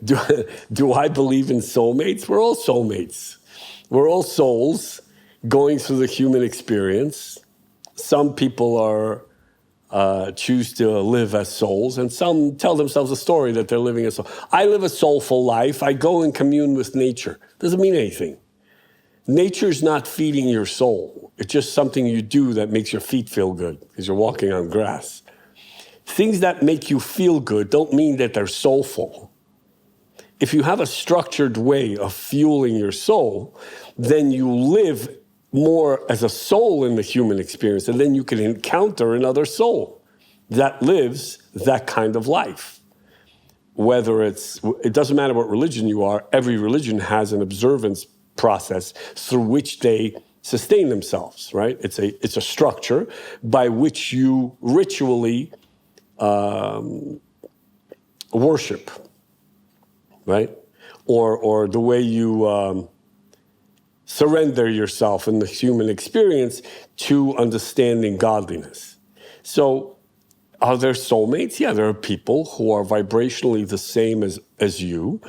Do, do I believe in soulmates? We're all soulmates. We're all souls going through the human experience. Some people choose to live as souls, and some tell themselves a story that they're living a soul. I live a soulful life. I go and commune with nature. Doesn't mean anything. Nature's not feeding your soul. It's just something you do that makes your feet feel good because you're walking on grass. Things that make you feel good don't mean that they're soulful. If you have a structured way of fueling your soul, then you live more as a soul in the human experience, and then you can encounter another soul that lives that kind of life. It doesn't matter what religion you are, every religion has an observance process through which they sustain themselves, right? It's a structure by which you ritually worship, right? Or the way you surrender yourself in the human experience to understanding godliness. So are there soulmates? Yeah, there are people who are vibrationally the same as you,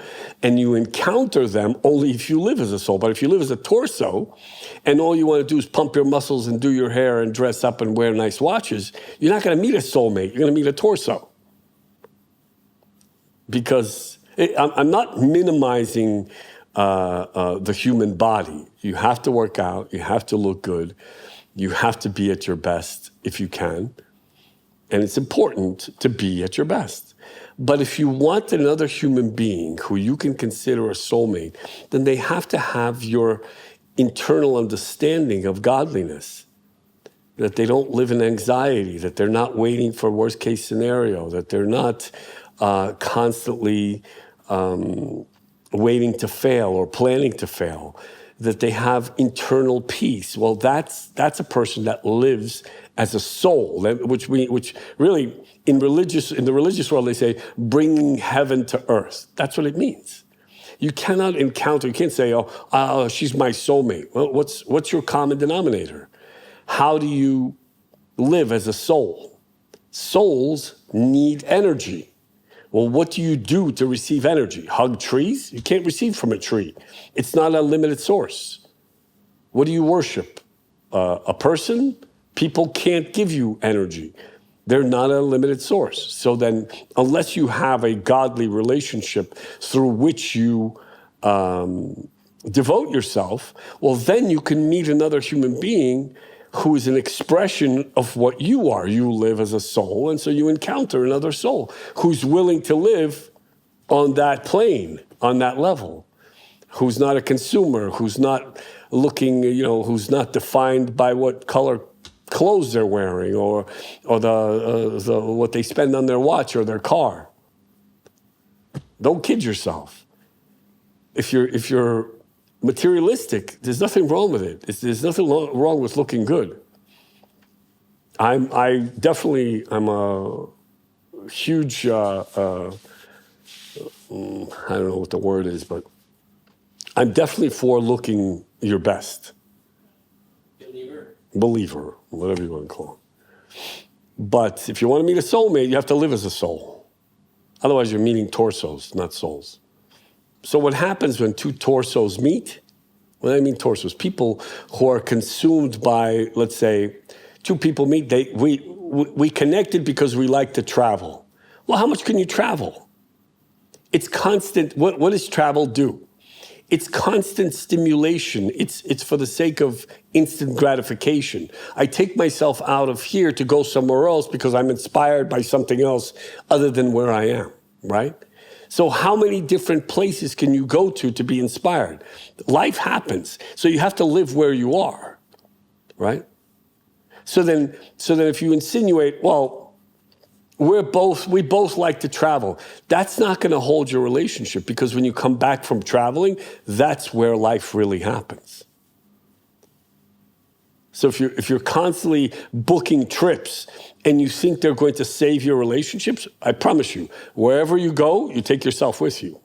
and you encounter them only if you live as a soul. But if you live as a torso, and all you want to do is pump your muscles and do your hair and dress up and wear nice watches, you're not going to meet a soulmate. You're going to meet a torso. Because I'm not minimizing the human body. You have to work out. You have to look good. You have to be at your best if you can. And it's important to be at your best. But if you want another human being who you can consider a soulmate, then they have to have your internal understanding of godliness, that they don't live in anxiety, that they're not waiting for worst case scenario, that they're not constantly waiting to fail or planning to fail, that they have internal peace. Well, that's a person that lives as a soul, which really in the religious world they say bringing heaven to earth. That's what it means. You cannot encounter. You can't say, "Oh, she's my soulmate." Well, what's your common denominator? How do you live as a soul? Souls need energy. Well, what do you do to receive energy? Hug trees? You can't receive from a tree. It's not a limited source. What do you worship? A person? People can't give you energy. They're not a limited source. So then, unless you have a godly relationship through which you devote yourself, well, then you can meet another human being who is an expression of what you are. You live as a soul, and so you encounter another soul who's willing to live on that plane, on that level, who's not a consumer, who's not looking, who's not defined by what color clothes they're wearing or the what they spend on their watch or their car. Don't kid yourself. If you're materialistic, there's nothing wrong with it. There's nothing wrong with looking good. I'm a huge, I don't know what the word is, but I'm definitely for looking your best. Believer, whatever you want to call it. But if you want to meet a soulmate, you have to live as a soul. Otherwise, you're meeting torsos, not souls. So what happens when two torsos meet? When I mean torsos, people who are consumed by, let's say, two people meet, we connected because we like to travel. Well, how much can you travel? It's constant. What does travel do? It's constant stimulation. It's for the sake of instant gratification. I take myself out of here to go somewhere else because I'm inspired by something else other than where I am, right? So how many different places can you go to be inspired? Life happens. So you have to live where you are, right? So then if you insinuate, well, we both like to travel, that's not going to hold your relationship, because when you come back from traveling, that's where life really happens. So if you're constantly booking trips and you think they're going to save your relationships, I promise you, wherever you go, you take yourself with you.